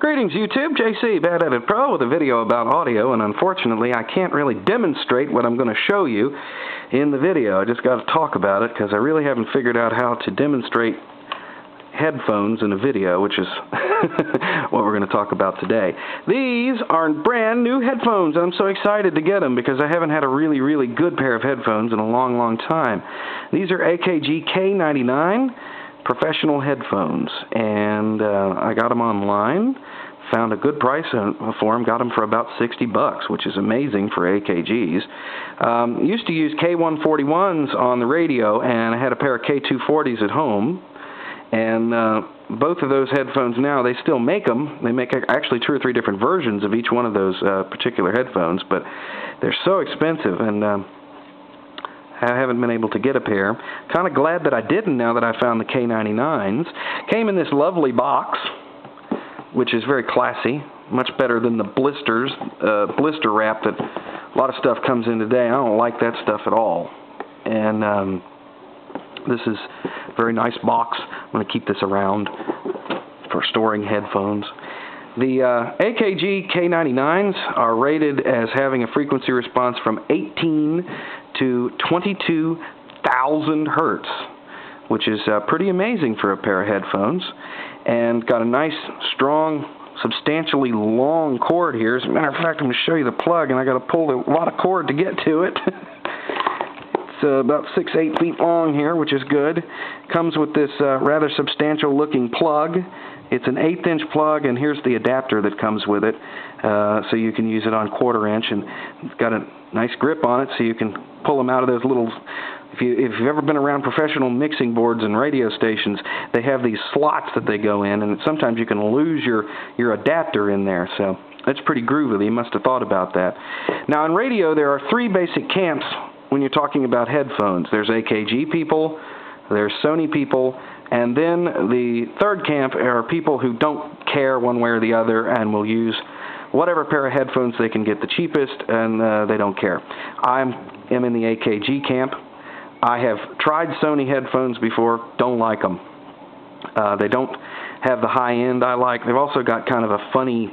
Greetings YouTube, JC, Bad Edit Pro with a video about audio, and unfortunately I can't really demonstrate what I'm going to show you in the video. I just got to talk about it because I really haven't figured out how to demonstrate headphones in a video, which is what we're going to talk about today. These are brand new headphones, and I'm so excited to get them because I haven't had a really good pair of headphones in a long time. These are AKG K-99 professional headphones, and I got them online, found a good price for them, got them for about $60, which is amazing for AKGs. Used to use K141s on the radio, and I had a pair of K240s at home, and both of those headphones now, they still make them. They make actually 2 or 3 different versions of each one of those particular headphones, but they're so expensive, and I haven't been able to get a pair. Kind of glad that I didn't now that I found the K99s. Came in this lovely box, which is very classy, much better than the blister wrap that a lot of stuff comes in today. I don't like that stuff at all. And this is a very nice box. I'm going to keep this around for storing headphones. The AKG K99s are rated as having a frequency response from 18 to 22,000 hertz, which is pretty amazing for a pair of headphones, and got a nice, strong, substantially long cord here. As a matter of fact, I'm going to show you the plug, and I got to pull a lot of cord to get to it. It's about 6-8 feet long here, which is good. Comes with this rather substantial looking plug. It's an 1/8 inch plug, and here's the adapter that comes with it, so you can use it on 1/4 inch, and it's got a nice grip on it, so you can pull them out of those little. If you've ever been around professional mixing boards and radio stations, they have these slots that they go in, and sometimes you can lose your adapter in there. So that's pretty groovy. They must have thought about that. Now in radio, there are 3 basic camps when you're talking about headphones. There's AKG people, there's Sony people, and then the third camp are people who don't care one way or the other and will use whatever pair of headphones they can get the cheapest, and they don't care. I am in the AKG camp. I have tried Sony headphones before, don't like them. They don't have the high end I like. They've also got kind of a funny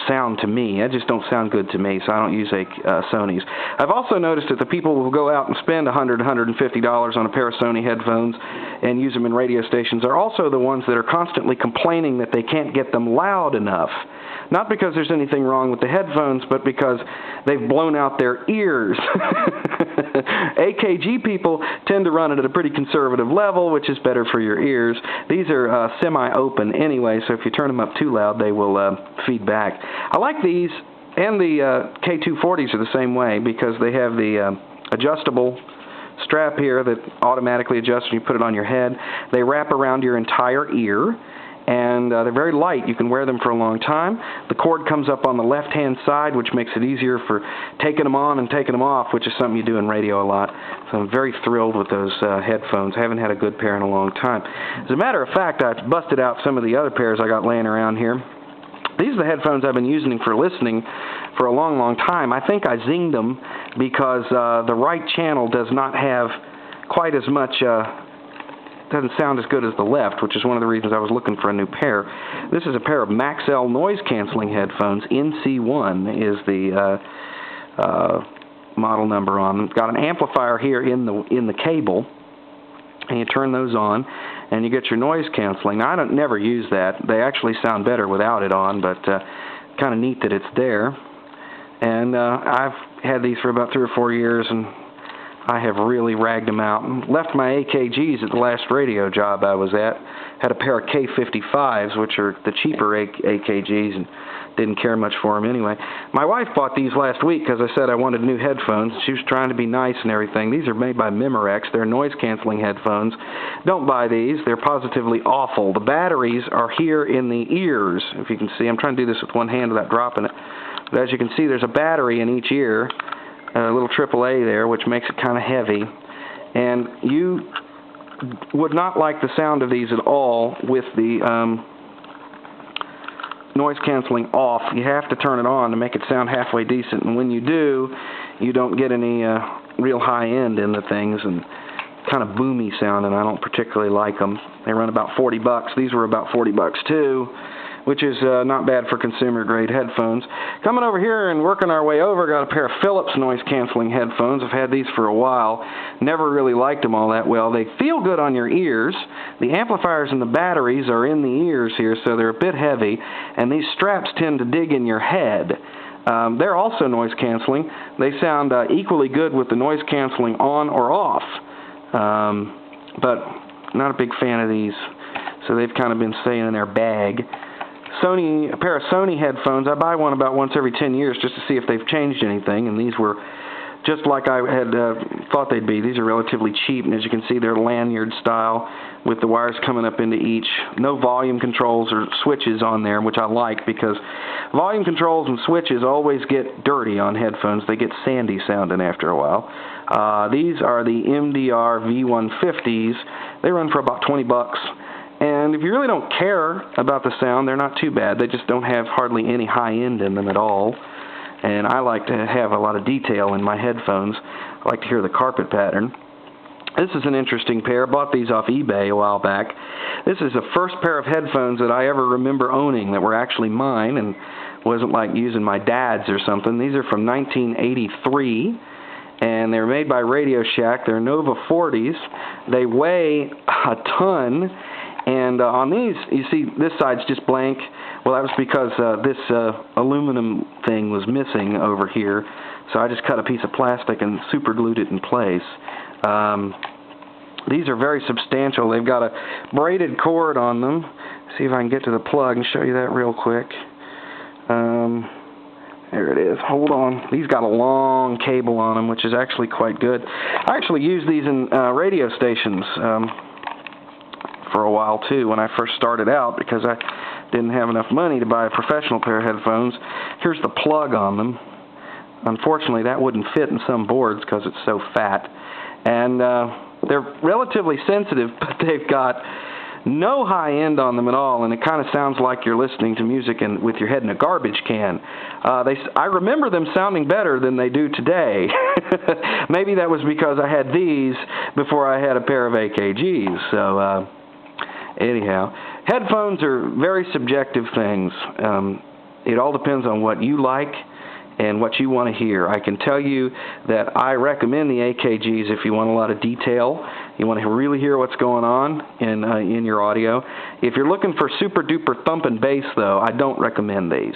sound to me. They just don't sound good to me, so I don't use Sonys. I've also noticed that the people who go out and spend $100, $150 on a pair of Sony headphones and use them in radio stations are also the ones that are constantly complaining that they can't get them loud enough. Not because there's anything wrong with the headphones, but because they've blown out their ears. AKG people tend to run it at a pretty conservative level, which is better for your ears. These are semi-open anyway, so if you turn them up too loud, they will feed back. I like these, and the K240s are the same way, because they have the adjustable strap here that automatically adjusts when you put it on your head. They wrap around your entire ear, and they're very light. You can wear them for a long time. The cord comes up on the left-hand side, which makes it easier for taking them on and taking them off, which is something you do in radio a lot. So I'm very thrilled with those headphones. I haven't had a good pair in a long time. As a matter of fact, I busted out some of the other pairs I got laying around here. These are the headphones I've been using for listening for a long time. I think I zinged them because the right channel does not have quite as much doesn't sound as good as the left, which is one of the reasons I was looking for a new pair. This is a pair of Maxell noise-canceling headphones. NC1 is the model number on them. Got an amplifier here in the cable, and you turn those on, and you get your noise canceling. Now, I don't never use that. They actually sound better without it on, but kind of neat that it's there. And I've had these for about 3 or 4 years, and I have really ragged them out. Left my AKGs at the last radio job I was at. Had a pair of K55s, which are the cheaper AKGs, and didn't care much for them anyway. My wife bought these last week because I said I wanted new headphones. She was trying to be nice and everything. These are made by Memorex. They're noise-canceling headphones. Don't buy these. They're positively awful. The batteries are here in the ears. If you can see, I'm trying to do this with one hand without dropping it. But as you can see, there's a battery in each ear. A little AAA there, which makes it kind of heavy, and you would not like the sound of these at all with the noise canceling off. You have to turn it on to make it sound halfway decent, and when you do, you don't get any real high end in the things, and kind of boomy sound, and I don't particularly like them. They run about $40. These were about $40 too. which is not bad for consumer-grade headphones. Coming over here and working our way over, got a pair of Philips noise-canceling headphones. I've had these for a while. Never really liked them all that well. They feel good on your ears. The amplifiers and the batteries are in the ears here, so they're a bit heavy, and these straps tend to dig in your head. They're also noise-canceling. They sound equally good with the noise-canceling on or off, but not a big fan of these, so they've kind of been staying in their bag. A pair of Sony headphones. I buy one about once every 10 years just to see if they've changed anything, and these were just like I had thought they'd be. These are relatively cheap, and as you can see, they're lanyard style with the wires coming up into each. No volume controls or switches on there, which I like because volume controls and switches always get dirty on headphones. They get sandy sounding after a while. These are the MDR V150s. They run for about 20 bucks. And if you really don't care about the sound, they're not too bad. They just don't have hardly any high end in them at all. And I like to have a lot of detail in my headphones. I like to hear the carpet pattern. This is an interesting pair. I bought these off eBay a while back. This is the first pair of headphones that I ever remember owning that were actually mine and wasn't like using my dad's or something. These are from 1983. And they're made by Radio Shack. They're Nova 40s. They weigh a ton. And on these, you see this side's just blank. Well, that was because this aluminum thing was missing over here. So I just cut a piece of plastic and super glued it in place. These are very substantial. They've got a braided cord on them. See if I can get to the plug and show you that real quick. There it is. Hold on. These got a long cable on them, which is actually quite good. I actually used these in radio stations for a while too when I first started out because I didn't have enough money to buy a professional pair of headphones. Here's the plug on them. Unfortunately, that wouldn't fit in some boards because it's so fat. And they're relatively sensitive, but they've got no high end on them at all, and it kind of sounds like you're listening to music with your head in a garbage can. I remember them sounding better than they do today. Maybe that was because I had these before I had a pair of AKGs. So anyhow, headphones are very subjective things. It all depends on what you like and what you want to hear. I can tell you that I recommend the AKGs if you want a lot of detail. You want to really hear what's going on in your audio. If you're looking for super duper thumping bass, though, I don't recommend these.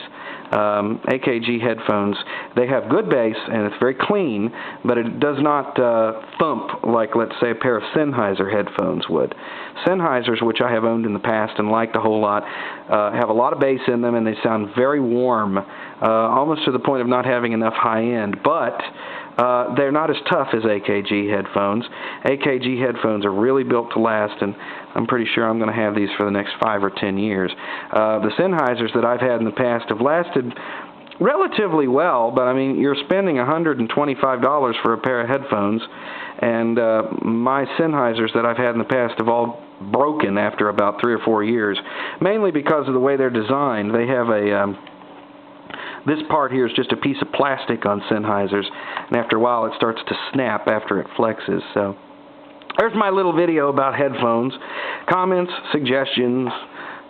AKG headphones, they have good bass and it's very clean, but it does not thump like, let's say, a pair of Sennheiser headphones would. Sennheisers, which I have owned in the past and liked a whole lot, have a lot of bass in them and they sound very warm, almost to the point of not having enough high end, but they're not as tough as AKG headphones. AKG headphones are really built to last, and I'm pretty sure I'm going to have these for the next 5 or 10 years. The Sennheisers that I've had in the past have lasted relatively well, but I mean, you're spending $125 for a pair of headphones, and my Sennheisers that I've had in the past have all broken after about 3 or 4 years, mainly because of the way they're designed. They have a this part here is just a piece of plastic on Sennheisers, and after a while it starts to snap after it flexes. So there's my little video about headphones. Comments, suggestions,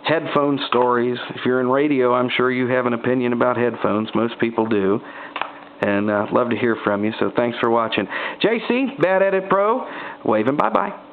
headphone stories. If you're in radio, I'm sure you have an opinion about headphones. Most people do. And love to hear from you, so thanks for watching. JC, Bad Edit Pro, waving bye-bye.